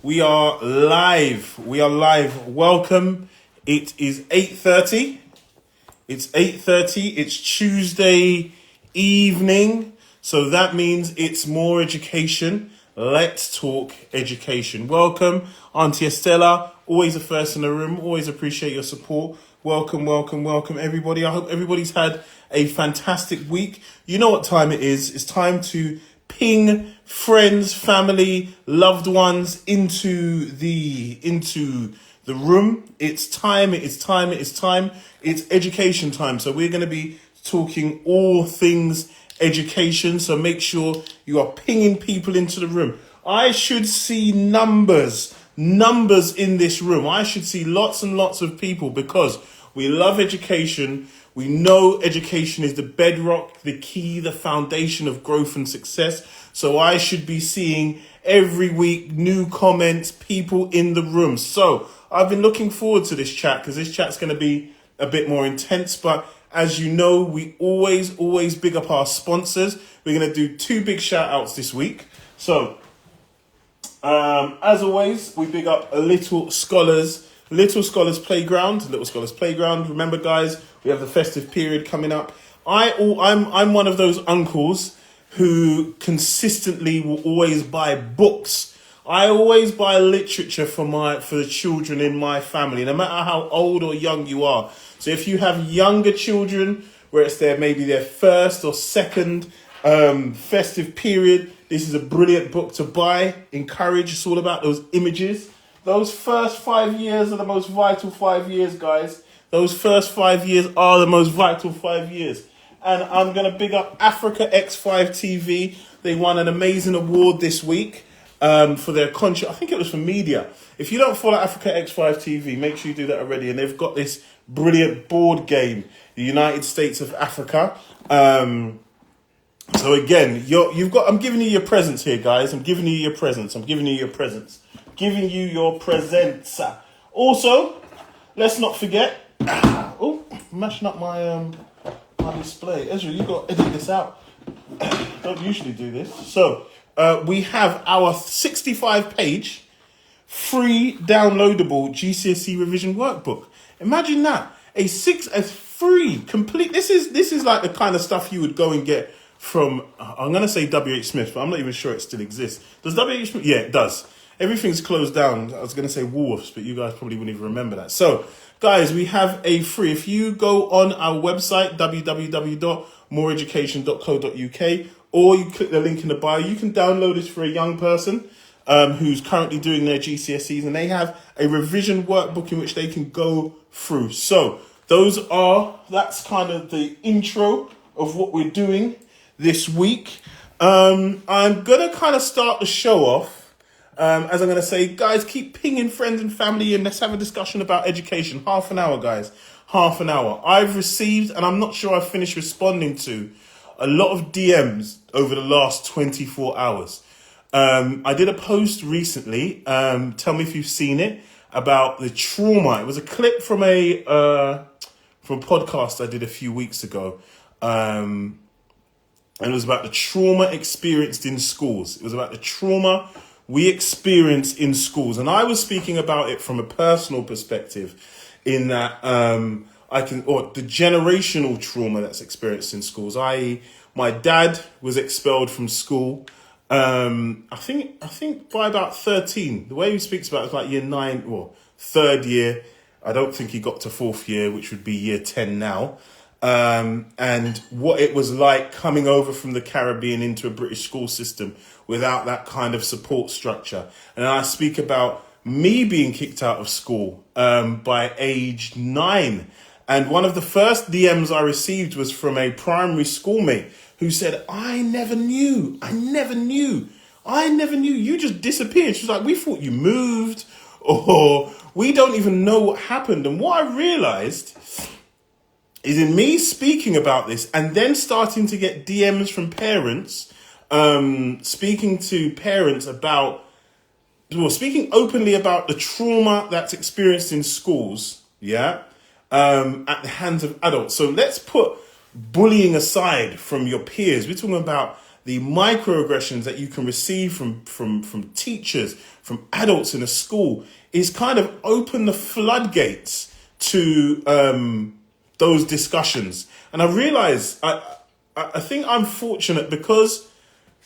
We are live. Welcome. It is 8:30. It's 8:30. It's Tuesday evening. So that means it's more education. Let's talk education. Welcome, Auntie Estella. Always a first in the room. Always appreciate your support. Welcome, everybody. I hope everybody's had a fantastic week. You know what time it is. It's time to ping friends, family, loved ones into the room. It's time. It's education time. So we're going to be talking all things education. So make sure you are pinging people into the room. I should see numbers in this room. I should see lots and lots of people because we love education. We know education is the bedrock, the key, the foundation of growth and success. So I should be seeing every week new comments, people in the room. So I've been looking forward to this chat because this chat's going to be a bit more intense. But as you know, we always big up our sponsors. We're going to do two big shout outs this week. So as always, we big up a Little Scholars Playground. Remember, guys, we have the festive period coming up. I'm one of those uncles who consistently will always buy books. I always buy literature for the children in my family, no matter how old or young you are. So if you have younger children, where it's maybe their first or second festive period, this is a brilliant book to buy. Encourage. It's all about those images. Those first 5 years are the most vital 5 years, guys. Those first 5 years are the most vital 5 years. And I'm going to big up Africa X5 TV. They won an amazing award this week for their content. I think it was for media. If you don't follow Africa X5 TV, make sure you do that already. And they've got this brilliant board game, the United States of Africa. So again, I'm giving you your presents here, guys. I'm giving you your presents. Giving you your presents. Also, let's not forget. Mashing up my display. Ezra, you got to edit this out. Don't usually do this. So we have our 65-page free downloadable GCSE revision workbook. Imagine that. A free complete. This is like the kind of stuff you would go and get from. I'm gonna say WH Smith, but I'm not even sure it still exists. Does WH Smith? Yeah, it does. Everything's closed down. I was going to say Woolworths, but you guys probably wouldn't even remember that. So, guys, we have a free. If you go on our website, www.moreeducation.co.uk, or you click the link in the bio, you can download this for a young person who's currently doing their GCSEs, and they have a revision workbook in which they can go through. So, that's kind of the intro of what we're doing this week. I'm going to kind of start the show off. As I'm going to say, guys, keep pinging friends and family and let's have a discussion about education. Half an hour, guys. Half an hour. I've received, and I'm not sure I've finished responding to, a lot of DMs over the last 24 hours. I did a post recently, tell me if you've seen it, about the trauma. It was a clip from a podcast I did a few weeks ago. And it was about the trauma experienced in schools. It was about the trauma we experience in schools. And I was speaking about it from a personal perspective in that the generational trauma that's experienced in schools, i.e. my dad was expelled from school. I think by about 13, the way he speaks about it is like year 9 or third year. I don't think he got to fourth year, which would be year 10 now. And what it was like coming over from the Caribbean into a British school system without that kind of support structure. And I speak about me being kicked out of school by age 9. And one of the first DMs I received was from a primary schoolmate who said, I never knew. You just disappeared. She was like, we thought you moved, or we don't even know what happened. And what I realized is in me speaking about this and then starting to get DMs from parents, speaking openly about the trauma that's experienced in schools, at the hands of adults. So let's put bullying aside from your peers. We're talking about the microaggressions that you can receive from teachers, from adults in a school, is kind of open the floodgates to those discussions. And I realize I think I'm fortunate because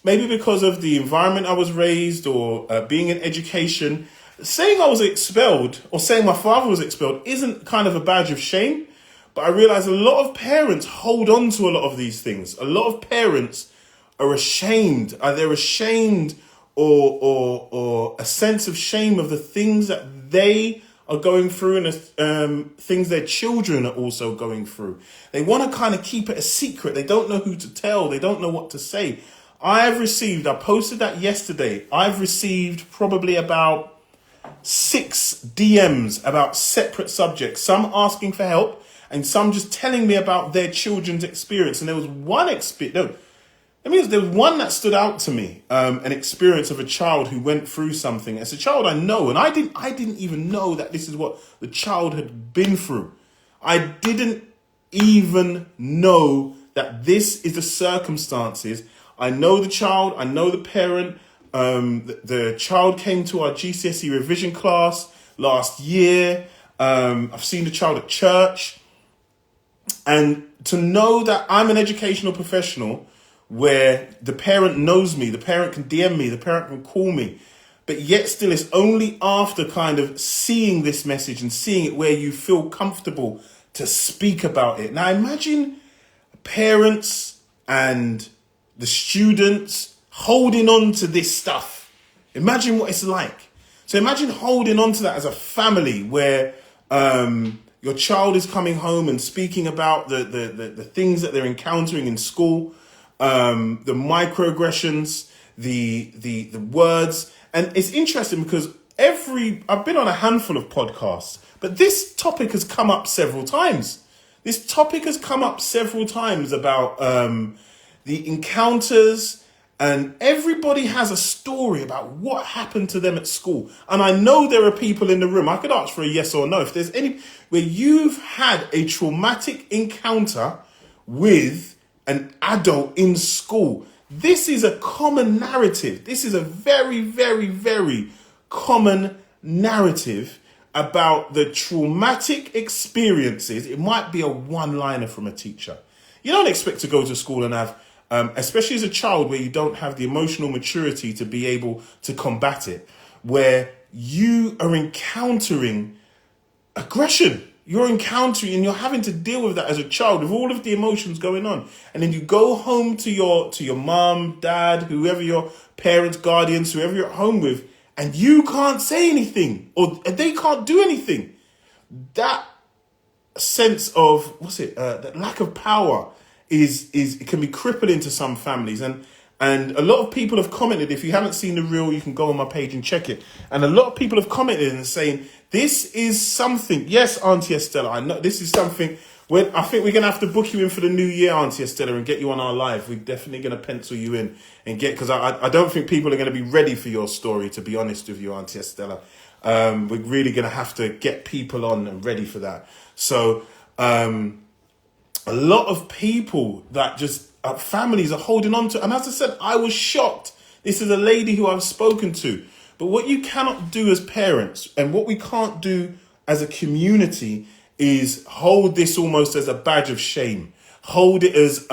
of the environment I was raised, or being in education. Saying I was expelled or saying my father was expelled isn't kind of a badge of shame. But I realize a lot of parents hold on to a lot of these things. A lot of parents are ashamed. They're ashamed or a sense of shame of the things that they are going through, and things their children are also going through. They want to kind of keep it a secret. They don't know who to tell. They don't know what to say. I posted that yesterday. I've received probably about 6 DMs about separate subjects. Some asking for help, and some just telling me about their children's experience. And there was one there was one that stood out to me, an experience of a child who went through something. It's a child I know, and I didn't even know that this is what the child had been through. I didn't even know that this is the circumstances. I know the child, I know the parent. The child came to our GCSE revision class last year. I've seen the child at church. And to know that I'm an educational professional where the parent knows me, the parent can DM me, the parent can call me, but yet still it's only after kind of seeing this message and seeing it where you feel comfortable to speak about it. Now imagine parents and the students holding on to this stuff. Imagine what it's like. So imagine holding on to that as a family where your child is coming home and speaking about the things that they're encountering in school, the microaggressions, the words. And it's interesting because I've been on a handful of podcasts, but this topic has come up several times. This topic has come up several times about the encounters, and everybody has a story about what happened to them at school. And I know there are people in the room, I could ask for a yes or no, if there's any, where you've had a traumatic encounter with an adult in school. This is a common narrative. This is a very, very, very common narrative about the traumatic experiences. It might be a one-liner from a teacher. You don't expect to go to school and have, especially as a child where you don't have the emotional maturity to be able to combat it, where you are encountering aggression. You're encountering and you're having to deal with that as a child with all of the emotions going on. And then you go home to your mom, dad, whoever your parents, guardians, whoever you're at home with, and you can't say anything or they can't do anything. That sense of, that lack of power it can be crippling to some families. And a lot of people have commented. If you haven't seen the reel, you can go on my page and check it. And a lot of people have commented and saying, this is something. Yes, Auntie Estella, I know this is something. When I think we're going to have to book you in for the new year, Auntie Estella, and get you on our live. We're definitely going to pencil you in and because I don't think people are going to be ready for your story, to be honest with you, Auntie Estella. We're really going to have to get people on and ready for that. So a lot of people that just families are holding on to. And as I said, I was shocked. This is a lady who I've spoken to. But what you cannot do as parents, and what we can't do as a community, is hold this almost as a badge of shame. Hold it as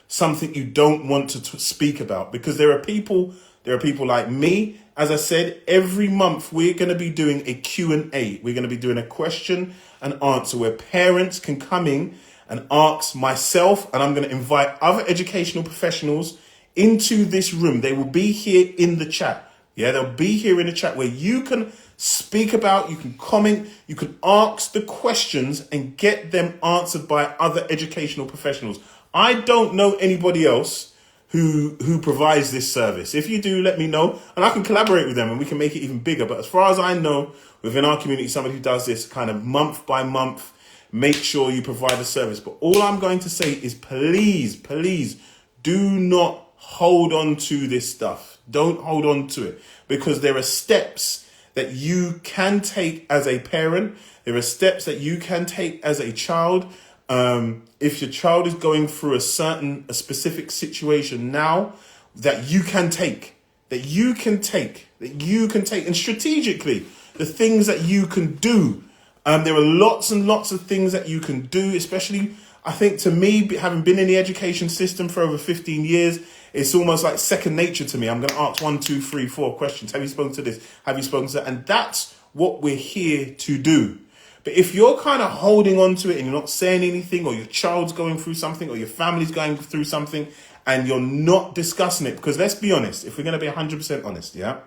something you don't want to speak about, because there are people like me. As I said, every month we're going to be doing a Q&A. We're going to be doing a question and answer where parents can come in and ask myself, and I'm going to invite other educational professionals into this room. They will be here in the chat. Yeah, they'll be here in the chat where you can speak about, you can comment, you can ask the questions and get them answered by other educational professionals. I don't know anybody else who provides this service. If you do, let me know, and I can collaborate with them and we can make it even bigger. But as far as I know, within our community, somebody who does this kind of month by month, make sure you provide a service. But all I'm going to say is please do not hold on to this stuff. Don't hold on to it, because there are steps that you can take as a parent. There are steps that you can take as a child. If your child is going through a specific situation now that you can take, and strategically, the things that you can do. There are lots and lots of things that you can do, especially, I think, to me, having been in the education system for over 15 years, it's almost like second nature to me. I'm going to ask 1, 2, 3, 4 questions. Have you spoken to this? Have you spoken to that? And that's what we're here to do. But if you're kind of holding on to it and you're not saying anything, or your child's going through something, or your family's going through something, and you're not discussing it, because let's be honest, if we're going to be 100% honest, yeah?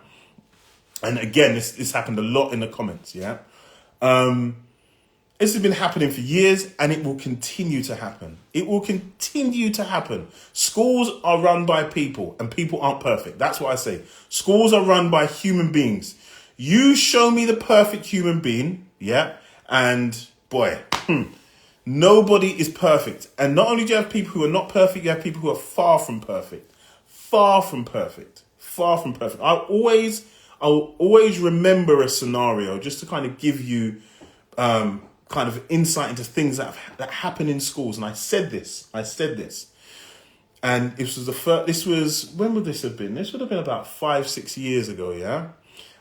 And again, this happened a lot in the comments, yeah? This has been happening for years, and it will continue to happen. It will continue to happen. Schools are run by people, and people aren't perfect. That's what I say. Schools are run by human beings. You show me the perfect human being, yeah? And boy, nobody is perfect. And not only do you have people who are not perfect, you have people who are far from perfect. Far from perfect. Far from perfect. I'll always remember a scenario just to kind of give you kind of insight into things that happen in schools. And I said this. And when would this have been? This would have been about 5-6 years ago, yeah?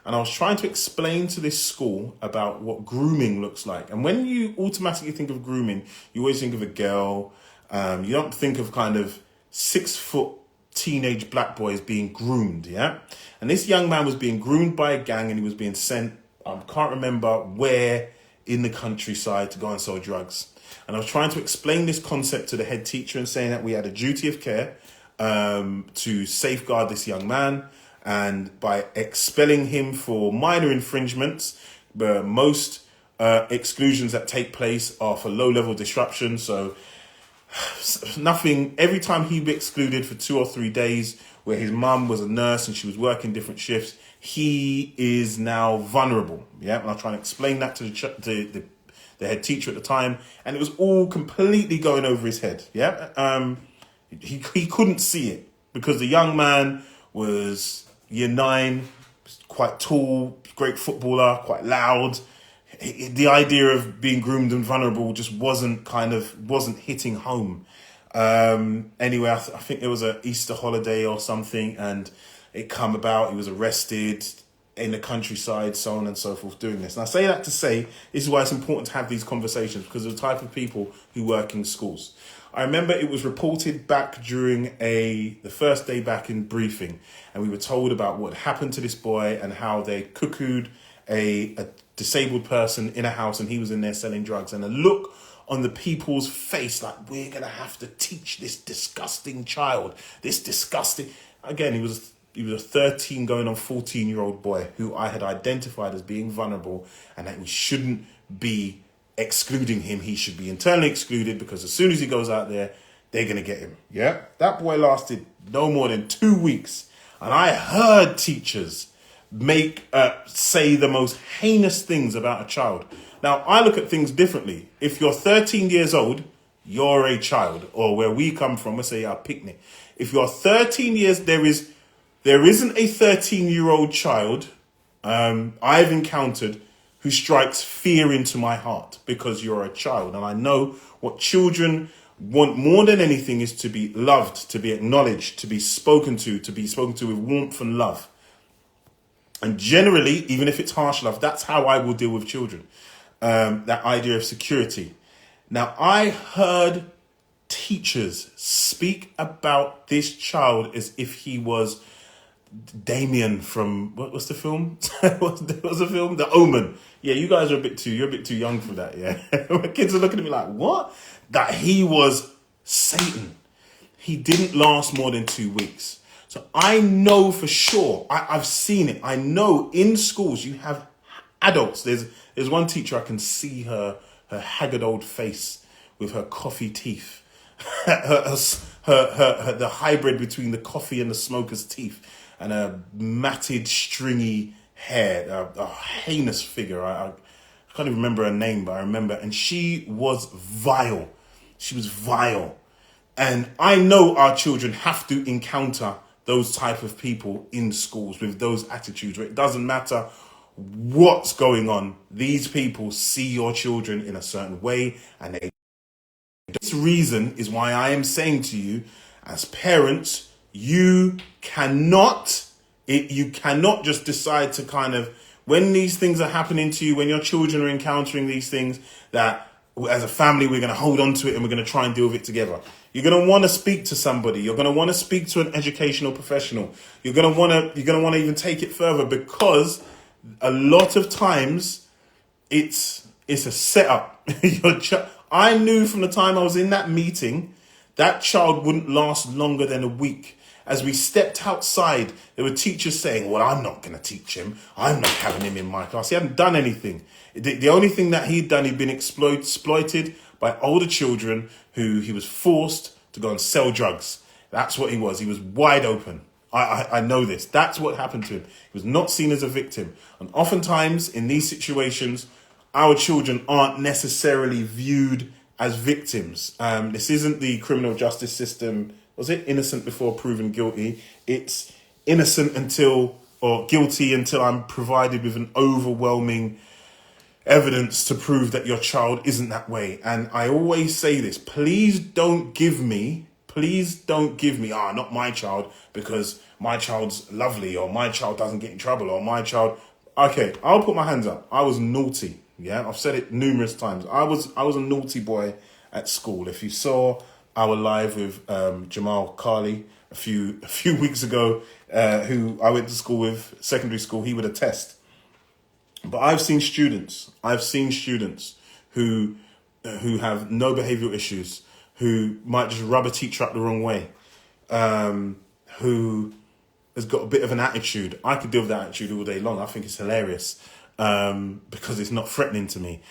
And I was trying to explain to this school about what grooming looks like. And when you automatically think of grooming, you always think of a girl. You don't think of kind of 6-foot teenage black boys being groomed, yeah? And this young man was being groomed by a gang, and he was being sent, I can't remember where in the countryside, to go and sell drugs. And I was trying to explain this concept to the head teacher and saying that we had a duty of care to safeguard this young man. And by expelling him for minor infringements, most exclusions that take place are for low-level disruption. So nothing, every time he'd be excluded for 2 or 3 days, where his mum was a nurse and she was working different shifts, he is now vulnerable. Yeah, and I'll try and explain that to the head teacher at the time, and it was all completely going over his head. Yeah, he couldn't see it because the young man was year 9, quite tall, great footballer, quite loud. The idea of being groomed and vulnerable just wasn't hitting home. Anyway, I think it was an Easter holiday or something, and it come about. He was arrested in the countryside, so on and so forth, doing this. And I say that to say, this is why it's important to have these conversations, because of the type of people who work in schools. I remember it was reported back during the first day back in briefing, and we were told about what happened to this boy and how they cuckooed a disabled person in a house, and he was in there selling drugs. And the look on the people's face, like, we're going to have to teach this disgusting child, Again, he was a 13 going on 14-year-old boy who I had identified as being vulnerable, and that we shouldn't be excluding him. He should be internally excluded, because as soon as he goes out there, they're going to get him. Yeah, that boy lasted no more than 2 weeks. And I heard teachers say the most heinous things about a child. Now, I look at things differently. If you're 13 years old, you're a child. Or where we come from, let's say our picnic. If you're 13 years, there isn't a 13-year-old child I've encountered who strikes fear into my heart, because you're a child. And I know what children want more than anything is to be loved, to be acknowledged, to be spoken to with warmth and love. And generally, even if it's harsh love, that's how I will deal with children. That idea of security. Now, I heard teachers speak about this child as if he was Damien from, what's the film? What's the film? The Omen. Yeah, you guys are you're a bit too young for that, yeah? My kids are looking at me like, what? That he was Satan. He didn't last more than 2 weeks. So I know for sure, I've seen it. I know in schools you have adults. There's one teacher, I can see her haggard old face with her coffee teeth. The hybrid between the coffee and the smoker's teeth, and a matted, stringy hair, a heinous figure. I can't even remember her name, but I remember. And she was vile. She was vile. And I know our children have to encounter those type of people in schools with those attitudes, where it doesn't matter what's going on. These people see your children in a certain way, and they This reason is why I am saying to you, as parents, you cannot just decide to kind of, when these things are happening to you, when your children are encountering these things, that as a family, we're going to hold on to it and we're going to try and deal with it together. You're going to want to speak to somebody. You're going to want to speak to an educational professional. You're going to want to even take it further, because a lot of times it's a setup. I knew from the time I was in that meeting, that child wouldn't last longer than a week. As we stepped outside, there were teachers saying, well, I'm not going to teach him. I'm not having him in my class. He hadn't done anything. The only thing that he'd done, he'd been exploited by older children who he was forced to go and sell drugs. That's what he was. He was wide open. I know this. That's what happened to him. He was not seen as a victim. And oftentimes in these situations, our children aren't necessarily viewed as victims. This isn't the criminal justice system. Was it innocent before proven guilty? It's innocent or guilty until I'm provided with an overwhelming evidence to prove that your child isn't that way. And I always say this, please don't give me, not my child, because my child's lovely, or my child doesn't get in trouble, or my child. Okay, I'll put my hands up. I was naughty. Yeah, I've said it numerous times. I was a naughty boy at school. If you saw our live with Jamal Carley a few weeks ago, who I went to school with, secondary school, he would attest. But I've seen students who have no behavioural issues, who might just rub a teacher up the wrong way, who has got a bit of an attitude. I could deal with that attitude all day long. I think it's hilarious because it's not threatening to me.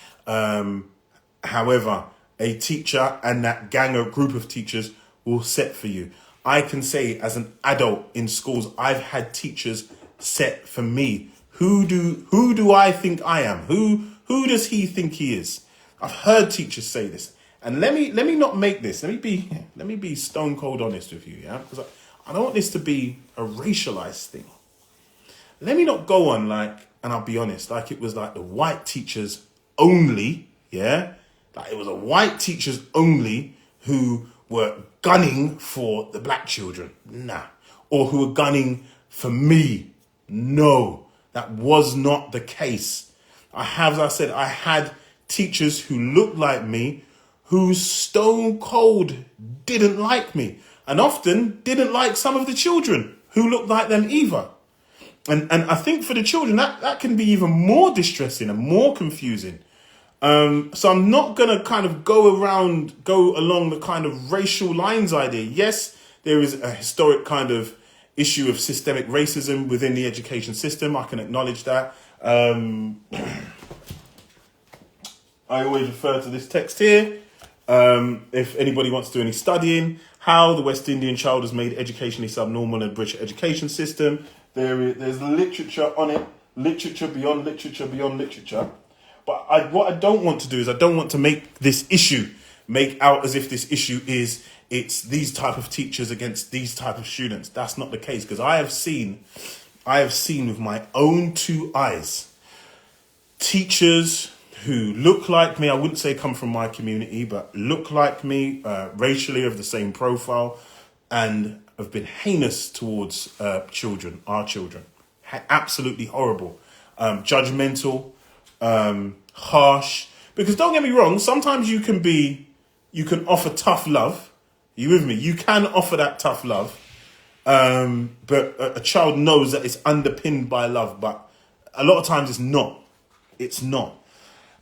However, a teacher and that gang or group of teachers will set for you. I can say as an adult in schools, I've had teachers set for me. Who do I think I am? Who does he think he is? I've heard teachers say this. And let me not make this. Let me be stone cold honest with you, yeah? Because I don't want this to be a racialized thing. Let me not go on and I'll be honest, like it was like the white teachers only, yeah? Like it was a white teachers only who were gunning for the black children. Nah. Or who were gunning for me. No. That was not the case. I had teachers who looked like me, who stone cold didn't like me, and often didn't like some of the children who looked like them either. And I think for the children, that can be even more distressing and more confusing. So I'm not going to kind of go along the kind of racial lines idea. Yes, there is a historic kind of issue of systemic racism within the education system. I can acknowledge that. I always refer to this text here. If anybody wants to do any studying, how the West Indian child has made educationally subnormal in the British education system. There's literature on it, literature beyond literature beyond literature. But what I don't want to do is I don't want to make this issue, make out as if this issue is it's these type of teachers against these type of students. That's not the case, because I have seen with my own two eyes teachers who look like me. I wouldn't say come from my community, but look like me, racially of the same profile, and have been heinous towards children, our children. Absolutely horrible, judgmental, harsh. Because don't get me wrong, sometimes you can offer tough love. You with me? You can offer that tough love, but a child knows that it's underpinned by love. But a lot of times it's not. It's not.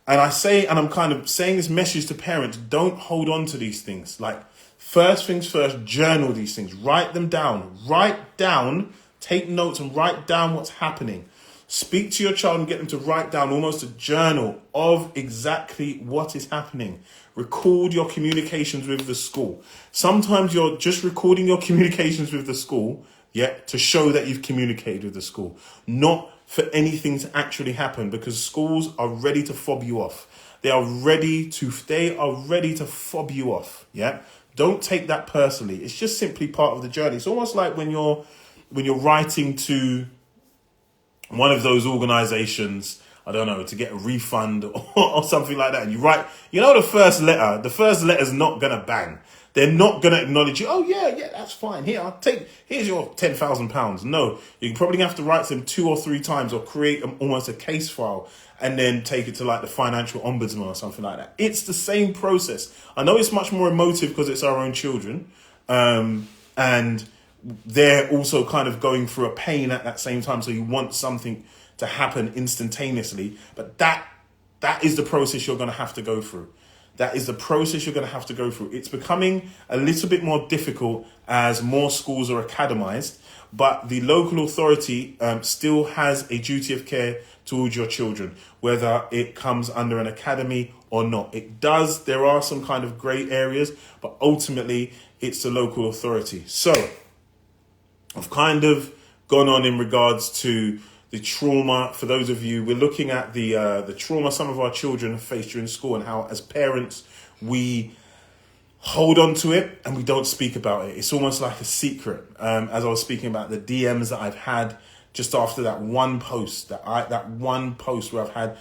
And I'm kind of saying this message to parents: don't hold on to these things. Like, first things first, journal these things. Write them down. Take notes and write down what's happening. Speak to your child and get them to write down almost a journal of exactly what is happening. Record your communications with the school. Sometimes you're just recording your communications with the school, to show that you've communicated with the school, not for anything to actually happen, because schools are ready to fob you off. They are ready to fob you off. Yeah. Don't take that personally. It's just simply part of the journey. It's almost like when you're writing to one of those organizations. I don't know, to get a refund or something like that. And you write, the first letter's not going to bang. They're not going to acknowledge you. Oh, yeah, that's fine. Here's your £10,000. No, you're probably going to have to write them 2 or 3 times or create almost a case file and then take it to like the financial ombudsman or something like that. It's the same process. I know it's much more emotive because it's our own children. And they're also kind of going through a pain at that same time. So you want something to happen instantaneously. But that is the process you're going to have to go through. That is the process you're going to have to go through. It's becoming a little bit more difficult as more schools are academized, but the local authority still has a duty of care towards your children, whether it comes under an academy or not. It does. There are some kind of grey areas, but ultimately it's the local authority. So I've kind of gone on in regards to the trauma. For those of you, we're looking at the trauma some of our children have faced during school and how, as parents, we hold on to it and we don't speak about it. It's almost like a secret. As I was speaking about the DMs that I've had just after that one post, where I've had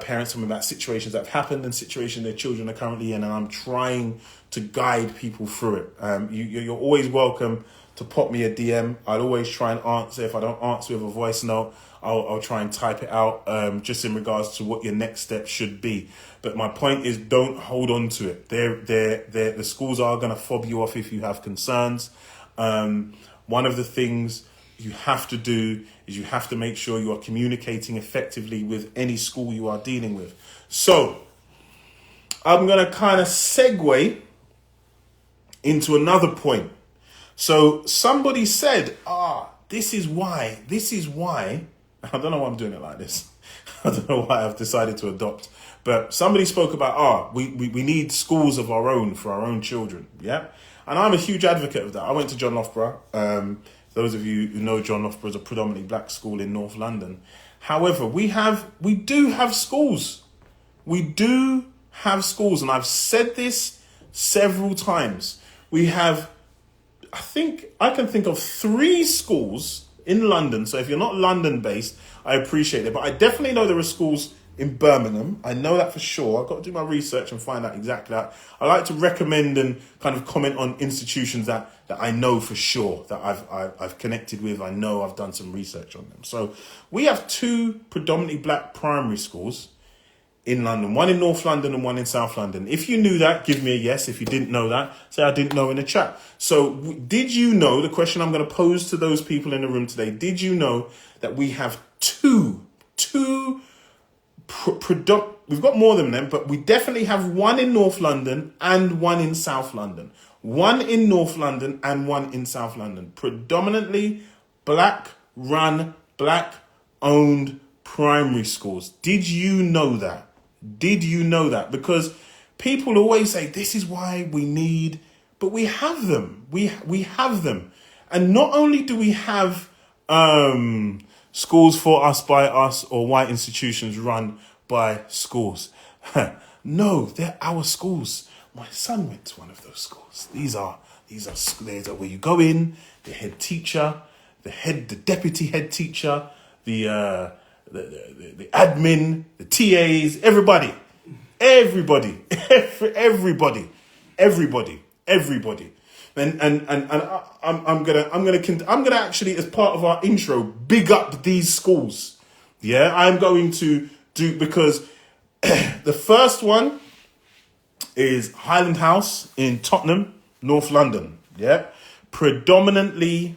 parents tell me about situations that have happened and situations their children are currently in, and I'm trying to guide people through it. You're always welcome to pop me a DM. I'll always try and answer. If I don't answer with a voice note, I'll try and type it out, just in regards to what your next step should be. But my point is, don't hold on to it. The schools are going to fob you off if you have concerns. One of the things you have to do is you have to make sure you are communicating effectively with any school you are dealing with. So I'm going to kind of segue into another point. So somebody said, this is why, I don't know why I'm doing it like this. I don't know why I've decided to adopt, but somebody spoke about, we need schools of our own for our own children. Yeah. And I'm a huge advocate of that. I went to John Loughborough. Those of you who know John Loughborough is a predominantly black school in North London. However, we do have schools. We do have schools. And I've said this several times. We have, I can think of 3 schools in London. So if you're not London based, I appreciate it. But I definitely know there are schools in Birmingham. I know that for sure. I've got to do my research and find out exactly that. I like to recommend and kind of comment on institutions that I know for sure, that I've connected with. I know I've done some research on them. So we have 2 predominantly black primary schools in London, one in North London and one in South London. If you knew that, give me a yes. If you didn't know that, say I didn't know in the chat. So did you know, the question I'm going to pose to those people in the room today, did you know that we have two we've got more than them, but we definitely have one in North London and one in South London. One in North London and one in South London. Predominantly black run, black owned primary schools. Did you know that? Did you know that? Because people always say this is why we need, but we have them. We have them. And not only do we have schools for us, by us, or white institutions run by schools. No, they're our schools. My son went to one of those schools. These are where you go in, the head teacher, the deputy head teacher, the admin, the TAs, everybody. And I'm gonna actually, as part of our intro, big up these schools. Yeah, I'm going to do, because the first one is Highland House in Tottenham, North London. Yeah, predominantly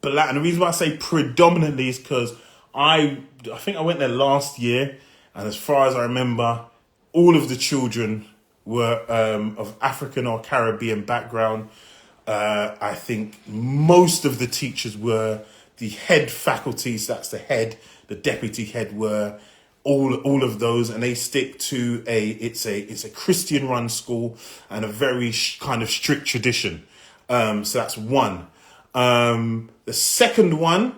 black. And the reason why I say predominantly is because I think I went there last year, and as far as I remember, all of the children were of African or Caribbean background. I think most of the teachers were the head faculties. That's the head, the deputy head were all of those, and they stick to it's a Christian run school and a very kind of strict tradition. So that's one. The second one,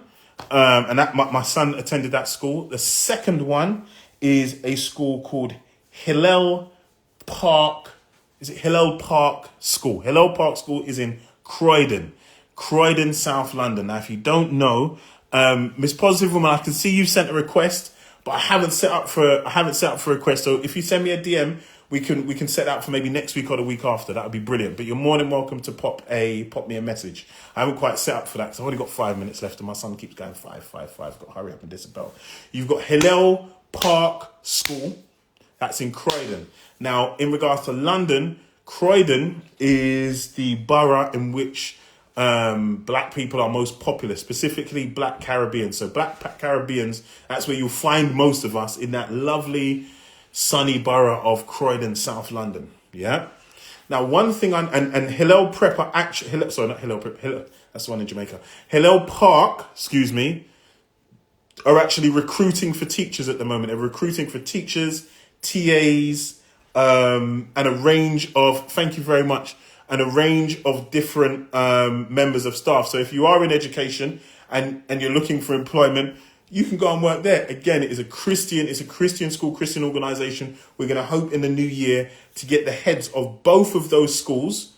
and that my son attended that school. The second one is a school called Hillel Park. Is it Hillel Park School? Hillel Park School is in Croydon, South London. Now, if you don't know, Miss Positive Woman, I can see you sent a request but I haven't set up for a request. So if you send me a DM, we can set that up for maybe next week or the week after. That would be brilliant. But you're more than welcome to pop me a message. I haven't quite set up for that because I've only got 5 minutes left, and my son keeps going 5. Got to hurry up and disable. You've got Hillel Park School. That's in Croydon. Now, in regards to London, Croydon is the borough in which black people are most popular, specifically black Caribbeans. So black Caribbeans, that's where you'll find most of us, in that lovely sunny borough of Croydon, South London. Yeah. Now, one thing, and Hillel Prep are actually, not Hillel Prep, that's the one in Jamaica. Hillel Park, are actually recruiting for teachers at the moment. They're recruiting for teachers, TAs, and a range of, thank you very much, and a range of different members of staff. So if you are in education and you're looking for employment, you can go and work there. Again, it's a Christian school, Christian organization. We're going to hope in the new year to get the heads of both of those schools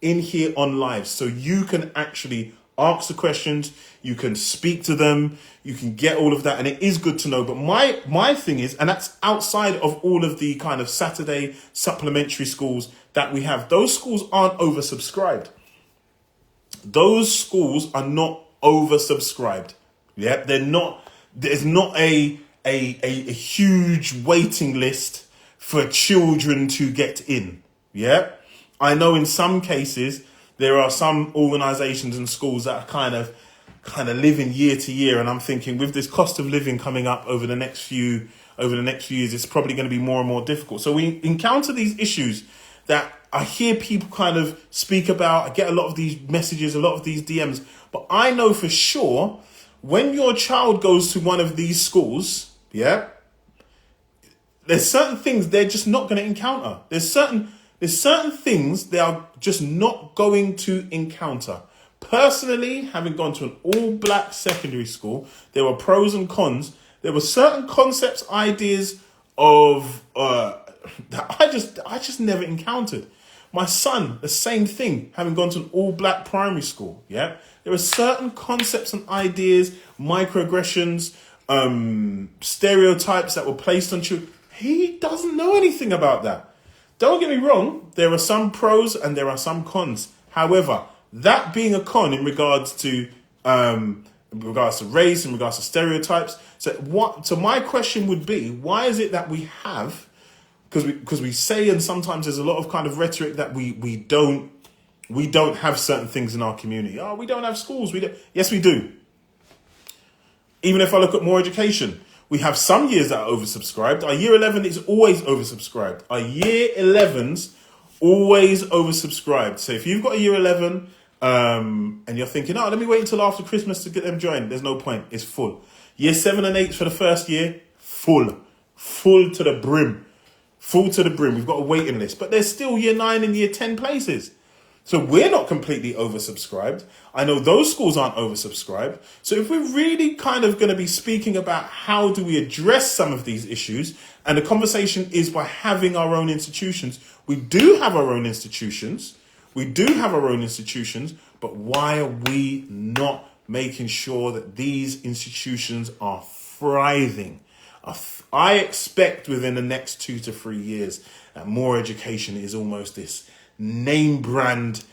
in here on live. So you can actually ask the questions, you can speak to them, you can get all of that. And it is good to know. But my thing is, and that's outside of all of the kind of Saturday supplementary schools that we have, those schools aren't oversubscribed. Those schools are not oversubscribed. Yeah, they're not. There's not a huge waiting list for children to get in. Yeah, I know in some cases there are some organisations and schools that are kind of living year to year, and I'm thinking with this cost of living coming up over the next few years, it's probably going to be more and more difficult. So we encounter these issues that I hear people kind of speak about. I get a lot of these messages, a lot of these DMs, but I know for sure when your child goes to one of these schools, yeah, there's certain things they're just not going to encounter. There's certain things they are just not going to encounter. Personally, having gone to an all-black secondary school, there were pros and cons. There were certain concepts, ideas of that I just never encountered. My son, the same thing, having gone to an all-black primary school. Yeah, there are certain concepts and ideas, microaggressions, stereotypes that were placed on children. He doesn't know anything about that. Don't get me wrong, there are some pros and there are some cons. However, that being a con in regards to race, in regards to stereotypes. So my question would be, why is it that we have, because we say, and sometimes there's a lot of kind of rhetoric that we don't have certain things in our community. Oh, we don't have schools. Yes, we do. Even if I look at more education, we have some years that are oversubscribed. Our year 11 is always oversubscribed. Our year 11's always oversubscribed. So if you've got a year 11 and you're thinking, oh, let me wait until after Christmas to get them joined, there's no point. It's full. Year 7 and 8 for the first year, full to the brim. Full to the brim. We've got a waiting list. But there's still year 9 and year 10 places. So we're not completely oversubscribed. I know those schools aren't oversubscribed. So if we're really kind of going to be speaking about how do we address some of these issues, and the conversation is by having our own institutions. We do have our own institutions. But why are we not making sure that these institutions are thriving? I expect within the next 2 to 3 years that more education is almost this name brand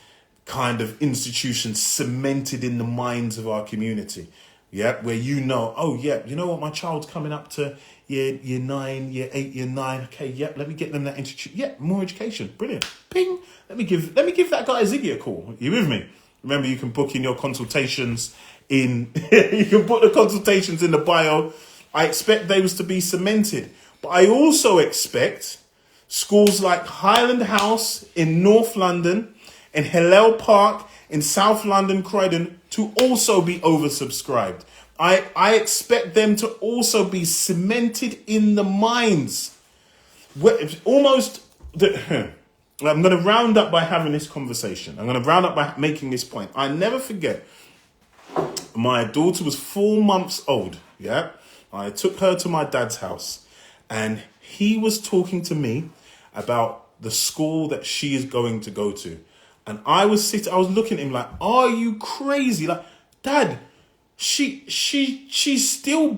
kind of institution cemented in the minds of our community. Yeah, where oh yeah, you know what, my child's coming up to year 9, year 8, year 9. Okay, yeah, let me get them that institution. Yeah, more education. Brilliant. Ping. Let me give that guy Ziggy a call. Are you with me? Remember, you can book in your consultations you can put the consultations in the bio. I expect those to be cemented. But I also expect schools like Highland House in North London and Hillel Park in South London, Croydon, to also be oversubscribed. I expect them to also be cemented in the minds. I'm going to round up by having this conversation. I'm going to round up by making this point. I never forget, my daughter was 4 months old. Yeah, I took her to my dad's house and he was talking to me about the school that she is going to go to. And I was looking at him like, are you crazy? Like, Dad, she's still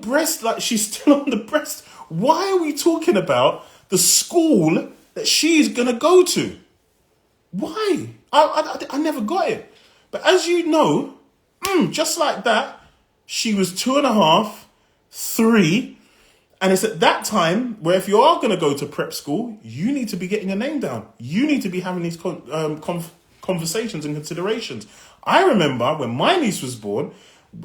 she's still on the breast. Why are we talking about the school that she's gonna go to? Why? I never got it. But as you know, just like that, she was 2.5, 3. And it's at that time where if you are going to go to prep school, you need to be getting your name down. You need to be having these conversations and considerations. I remember when my niece was born,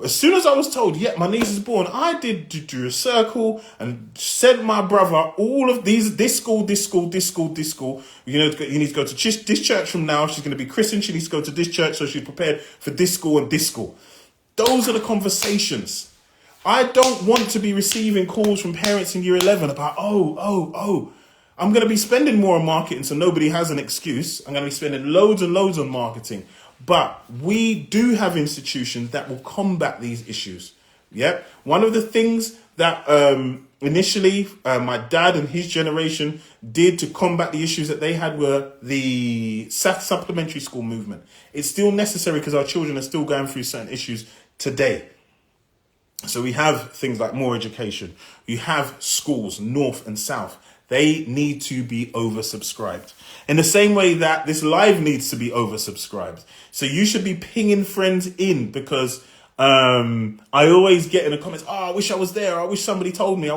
as soon as I was told, yeah, my niece is born, I drew a circle and sent my brother all of these, this school. You know, you need to go to this church from now. She's going to be christened. She needs to go to this church, so she's prepared for this school and this school. Those are the conversations. I don't want to be receiving calls from parents in year 11 about, I'm going to be spending more on marketing so nobody has an excuse. I'm going to be spending loads and loads on marketing. But we do have institutions that will combat these issues. Yep. One of the things that initially my dad and his generation did to combat the issues that they had were the supplementary school movement. It's still necessary because our children are still going through certain issues today. So we have things like more education. You have schools, north and south. They need to be oversubscribed. In the same way that this live needs to be oversubscribed. So you should be pinging friends in because I always get in the comments, I wish I was there. I wish somebody told me.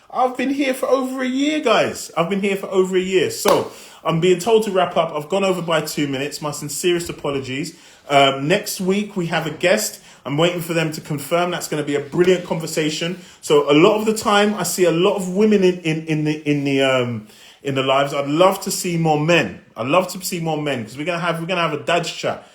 I've been here for over a year, guys. I've been here for over a year. So I'm being told to wrap up. I've gone over by 2 minutes. My sincerest apologies. Next week we have a guest. I'm waiting for them to confirm. That's going to be a brilliant conversation. So a lot of the time, I see a lot of women in the lives. I'd love to see more men. I'd love to see more men because we're gonna have a dad's chat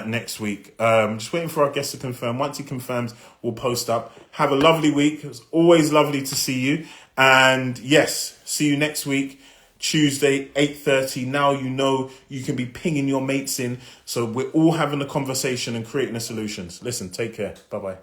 next week. Just waiting for our guest to confirm. Once he confirms, we'll post up. Have a lovely week. It was always lovely to see you. And yes, see you next week. Tuesday, 8:30. Now you know you can be pinging your mates in. So we're all having a conversation and creating the solutions. Listen, take care. Bye-bye.